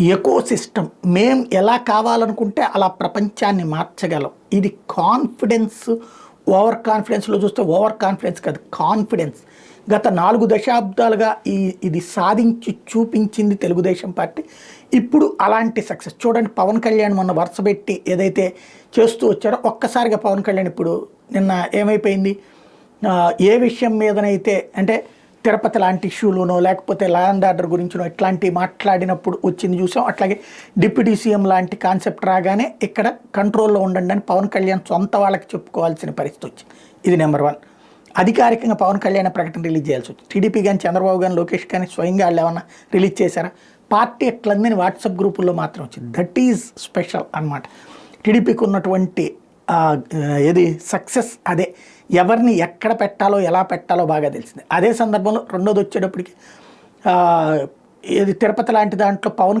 Eco system మేం ఎలా కావాలనుకుంటే అలా ప్రపంచాన్ని మార్చగలం. ఇది కాన్ఫిడెన్స్, ఓవర్ కాన్ఫిడెన్స్లో చూస్తే ఓవర్ కాన్ఫిడెన్స్ కాదు, కాన్ఫిడెన్స్. గత 4 దశాబ్దాలుగా ఇది సాధించి చూపించింది తెలుగుదేశం పార్టీ. ఇప్పుడు అలాంటి సక్సెస్ చూడండి. పవన్ కళ్యాణ్ మొన్న వరుసపెట్టి ఏదైతే చేస్తూ వచ్చారో ఒక్కసారిగా పవన్ కళ్యాణ్ ఇప్పుడు నిన్న ఏమైపోయింది, ఏ విషయం మీదనైతే అంటే తిరుపతి లాంటి ఇష్యూలోనో లేకపోతే ల్యాండ్ ఆర్డర్ గురించినో ఇట్లాంటివి మాట్లాడినప్పుడు వచ్చింది చూసాం. అట్లాగే డిప్యూటీ సీఎం లాంటి కాన్సెప్ట్ రాగానే ఇక్కడ కంట్రోల్లో ఉండండి అని పవన్ కళ్యాణ్ సొంత వాళ్ళకి చెప్పుకోవాల్సిన పరిస్థితి వచ్చింది. ఇది నెంబర్ 1. అధికారికంగా పవన్ కళ్యాణ్ ప్రకటన రిలీజ్ చేయాల్సి వచ్చింది. టీడీపీ కానీ చంద్రబాబు కానీ లోకేష్ కానీ స్వయంగా వాళ్ళు ఏమన్నా రిలీజ్ చేశారా? పార్టీ ఎట్లందని వాట్సాప్ గ్రూపుల్లో మాత్రం వచ్చింది. దట్ ఈజ్ స్పెషల్ అనమాట. టీడీపీకి ఉన్నటువంటి ఏది సక్సెస్ అదే. ఎవరిని ఎక్కడ పెట్టాలో ఎలా పెట్టాలో బాగా తెలిసింది. అదే సందర్భంలో రెండోది వచ్చేటప్పటికి ఏది తిరుపతి లాంటి దాంట్లో పవన్